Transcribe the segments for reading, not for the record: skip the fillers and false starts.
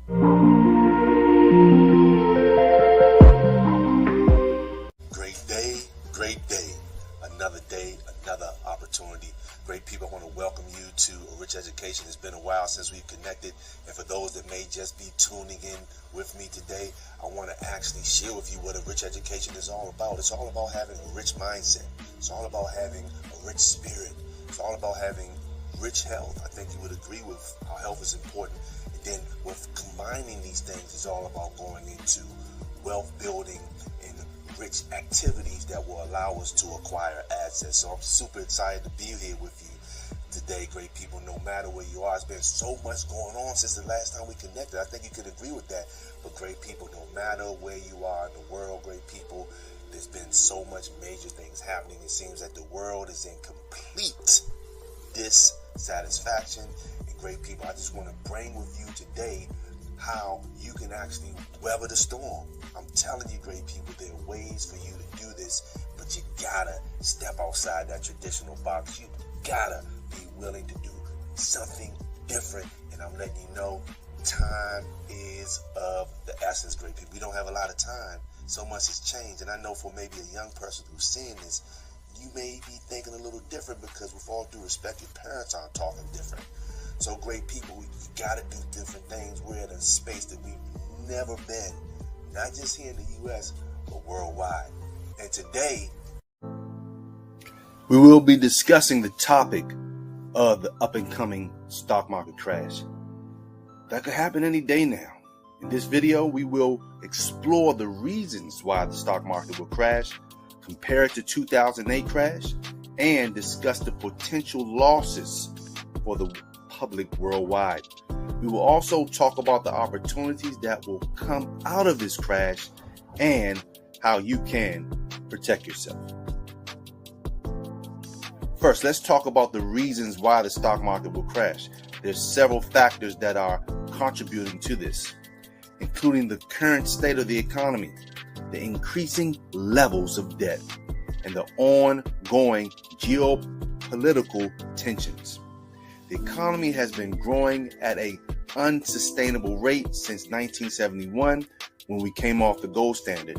Great day, another opportunity. Great people, I want to welcome you to A Rich Education. It's been a while since we've connected, and for those that may just be tuning in with me today, I want to actually share with you what A Rich Education is all about. It's all about having a rich mindset. It's all about having a rich spirit. It's all about having rich health. I think you would agree with how health is important. And then with combining these things, it's all about going into wealth building and rich activities that will allow us to acquire assets. So I'm super excited to be here with you today, great people, no matter where you are. It's been so much going on since the last time we connected. I think you could agree with that. But great people, no matter where you are in the world, great people, there's been so much major things happening. It seems that the world is in complete dissatisfaction. And great people, I just want to bring with you today how you can actually weather the storm. I'm telling you, great people, there are ways for you to do this, but you gotta step outside that traditional box. You gotta be willing to do something different. And I'm letting you know, time is of the essence, great people. We don't have a lot of time. So much has changed. And I know for maybe a young person who's seeing this, you may be thinking a little different because with all due respect, your parents aren't talking different. So great people, we gotta do different things. We're in a space that we've never been, not just here in the U.S., but worldwide. And today, we will be discussing the topic of the up-and-coming stock market crash. That could happen any day now. In this video, we will explore the reasons why the stock market will crash, compare it to 2008 crash, and discuss the potential losses for the public worldwide. We will also talk about the opportunities that will come out of this crash and how you can protect yourself. First, let's talk about the reasons why the stock market will crash. There's several factors that are contributing to this, including the current state of the economy, the increasing levels of debt, and the ongoing geopolitical tensions. The economy has been growing at an unsustainable rate since 1971 when we came off the gold standard.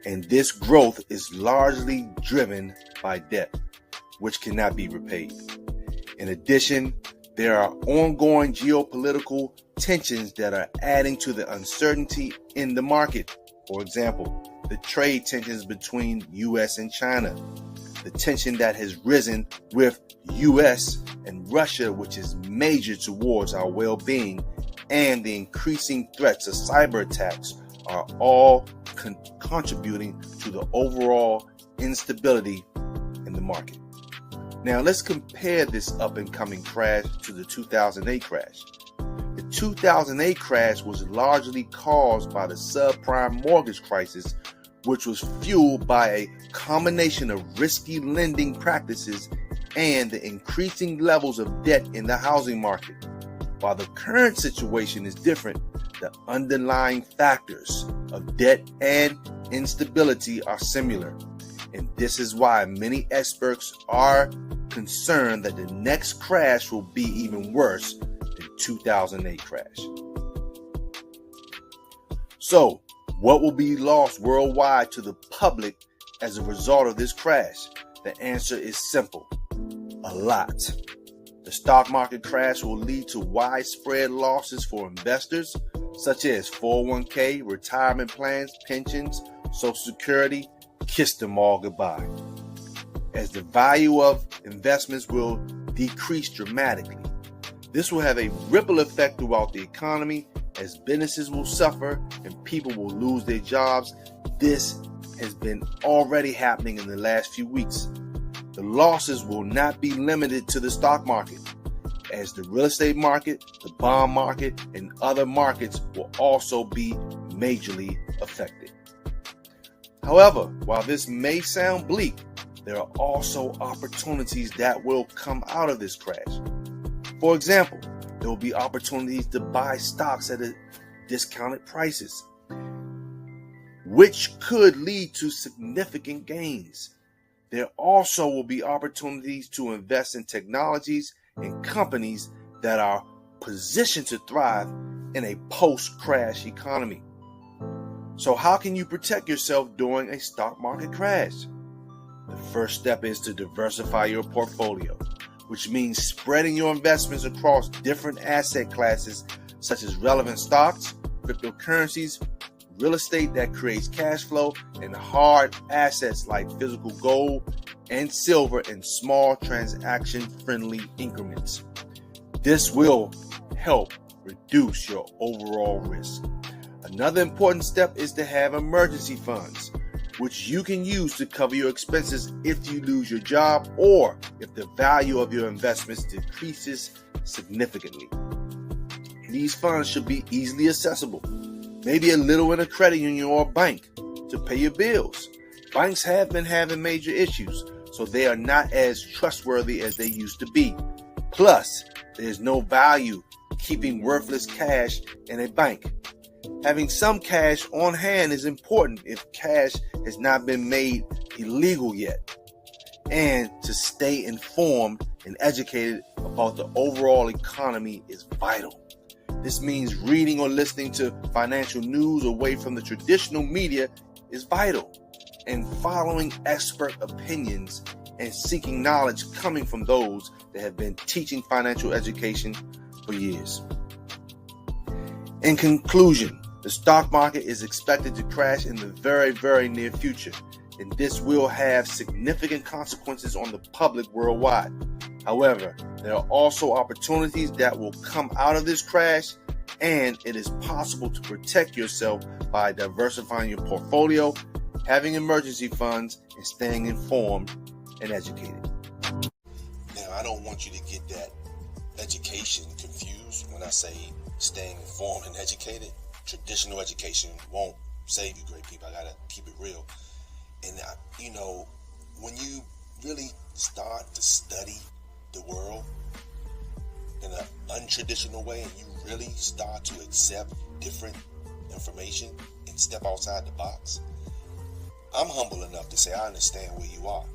And this growth is largely driven by debt, which cannot be repaid. In addition, there are ongoing geopolitical tensions that are adding to the uncertainty in the market. For example, the trade tensions between U.S. and China, the tension that has risen with U.S. and Russia, which is major towards our well-being, and the increasing threats of cyber attacks are all contributing to the overall instability in the market. Now let's compare this up-and-coming crash to the 2008 crash. The 2008 crash was largely caused by the subprime mortgage crisis, which was fueled by a combination of risky lending practices and the increasing levels of debt in the housing market. While the current situation is different, the underlying factors of debt and instability are similar. And this is why many experts are concerned that the next crash will be even worse than 2008 crash. So, what will be lost worldwide to the public as a result of this crash? The answer is simple: a lot. The stock market crash will lead to widespread losses for investors, such as 401k, retirement plans, pensions, Social Security. Kiss them all goodbye, as the value of investments will decrease dramatically. This will have a ripple effect throughout the economy, as businesses will suffer and people will lose their jobs. This has been already happening in the last few weeks. The losses will not be limited to the stock market, as the real estate market, the bond market, and other markets will also be majorly affected. However, while this may sound bleak, there are also opportunities that will come out of this crash. For example, there will be opportunities to buy stocks at discounted prices, which could lead to significant gains. There also will be opportunities to invest in technologies and companies that are positioned to thrive in a post-crash economy. So how can you protect yourself during a stock market crash? The first step is to diversify your portfolio, which means spreading your investments across different asset classes such as relevant stocks, cryptocurrencies, real estate that creates cash flow, and hard assets like physical gold and silver in small transaction-friendly increments. This will help reduce your overall risk. Another important step is to have emergency funds, which you can use to cover your expenses if you lose your job or if the value of your investments decreases significantly. These funds should be easily accessible, maybe a little in a credit union or a bank to pay your bills. Banks have been having major issues, so they are not as trustworthy as they used to be. Plus, there's no value keeping worthless cash in a bank. Having some cash on hand is important if cash has not been made illegal yet. And to stay informed and educated about the overall economy is vital. This means reading or listening to financial news away from the traditional media is vital, and following expert opinions and seeking knowledge coming from those that have been teaching financial education for years. In conclusion, the stock market is expected to crash in the very, very near future, and this will have significant consequences on the public worldwide. However, there are also opportunities that will come out of this crash, and it is possible to protect yourself by diversifying your portfolio, having emergency funds, and staying informed and educated. Now, I don't want you to get that education confused when I say staying informed and educated. Traditional education won't save you, great people. I gotta keep it real. And when you really start to study the world in an untraditional way, and you really start to accept different information and step outside the box, I'm humble enough to say I understand where you are.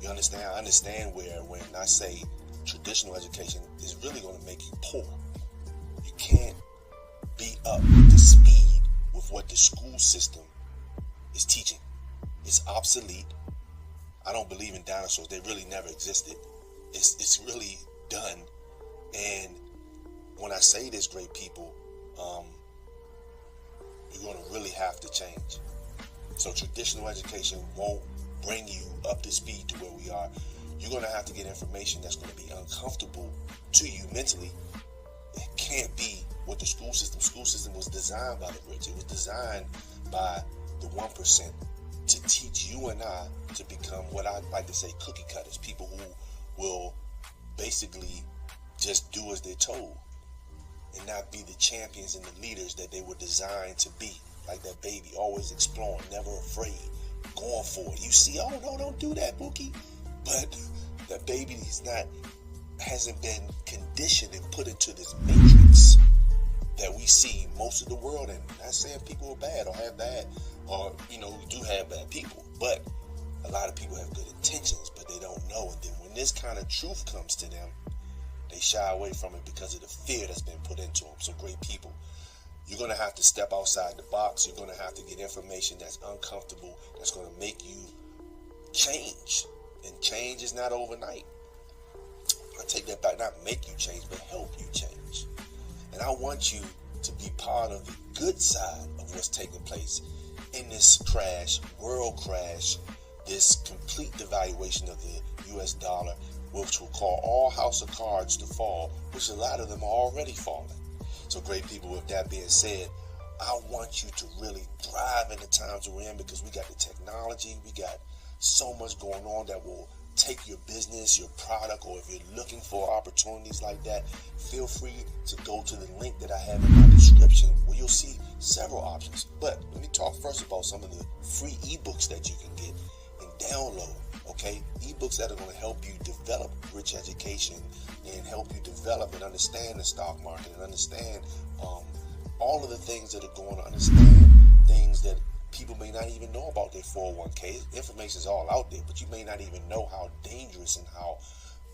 You understand? I understand where when I say traditional education is really going to make you poor. You can't be up to speed with what the school system is teaching. It's obsolete. I don't believe in dinosaurs. They really never existed. It's really done. And when I say this, great people, you're going to really have to change. So traditional education won't bring you up to speed to where we are. You're going to have to get information that's going to be uncomfortable to you mentally. It can't be what the school system. School system was designed by the rich. It was designed by the 1% to teach you and I to become what I like to say cookie cutters, people who will basically just do as they're told and not be the champions and the leaders that they were designed to be. Like that baby, always exploring, never afraid, going for it. You see, oh no, don't do that, Bookie. But that baby hasn't been conditioned and put into this matrix that we see most of the world in. Not saying people are bad or have bad, or we do have bad people, but a lot of people have good intentions, but they don't know. And then when this kind of truth comes to them, they shy away from it because of the fear that's been put into them. So great people, you're going to have to step outside the box. You're going to have to get information that's uncomfortable, that's going to make you change. And change is not overnight. I take that back, not make you change, but help you change. And I want you to be part of the good side of what's taking place in this crash, world crash, this complete devaluation of the US dollar, which will cause all house of cards to fall, which a lot of them are already falling. So great people, with that being said, I want you to really thrive in the times we're in, because we got the technology, we got so much going on that will take your business, your product, or if you're looking for opportunities like that, feel free to go to the link that I have in my description where you'll see several options. But let me talk first about some of the free ebooks that you can get and download, okay? Ebooks that are going to help you develop rich education and help you develop and understand the stock market and understand all of the things that are going on, understand things that people may not even know about their 401k. Information is all out there, but you may not even know how dangerous and how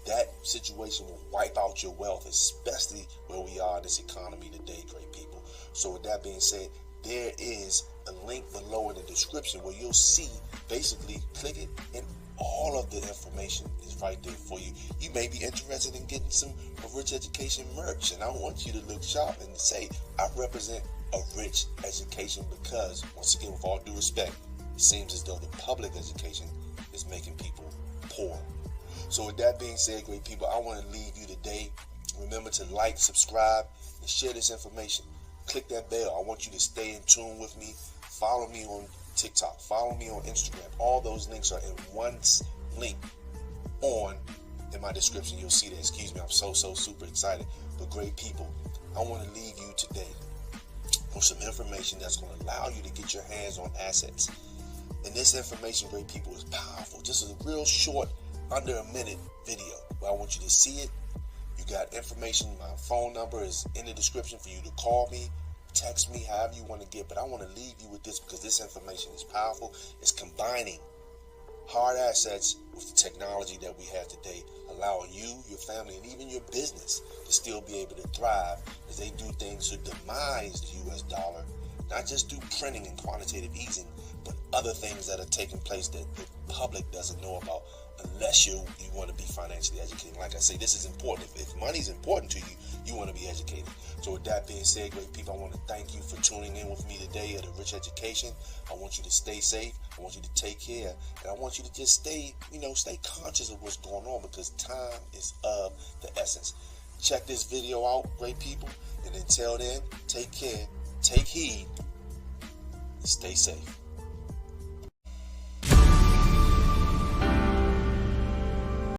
that situation will wipe out your wealth, especially where we are in this economy today, great people. So with that being said, there is a link below in the description where you'll see, basically click it, and all of the information is right there for you. You may be interested in getting some Rich Education merch, and I want you to look sharp and say, I represent a rich education, because, once again, with all due respect, it seems as though the public education is making people poor. So with that being said, great people, I want to leave you today. Remember to like, subscribe, and share this information. Click that bell. I want you to stay in tune with me. Follow me on TikTok. Follow me on Instagram. All those links are in one link in my description. You'll see that. Excuse me, I'm so super excited. But great people, I want to leave you today with some information that's going to allow you to get your hands on assets. And this information, great people, is powerful. Just a real short, under a minute video, but I want you to see it. You got information. My phone number is in the description for you to call me, text me, however you want to get. But I want to leave you with this, because this information is powerful. It's combining hard assets with the technology that we have today, allowing you, your family, and even your business to still be able to thrive as they do things to demise the US dollar, not just through printing and quantitative easing, but other things that are taking place that the public doesn't know about, unless you want to be financially educated. Like I say, this is important. If money is important to you, you want to be educated. So with that being said, great people, I want to thank you for tuning in with me today at A Rich Education. I want you to stay safe. I want you to take care. And I want you to just stay conscious of what's going on, because time is of the essence. Check this video out, great people. And until then, take care, take heed, and stay safe.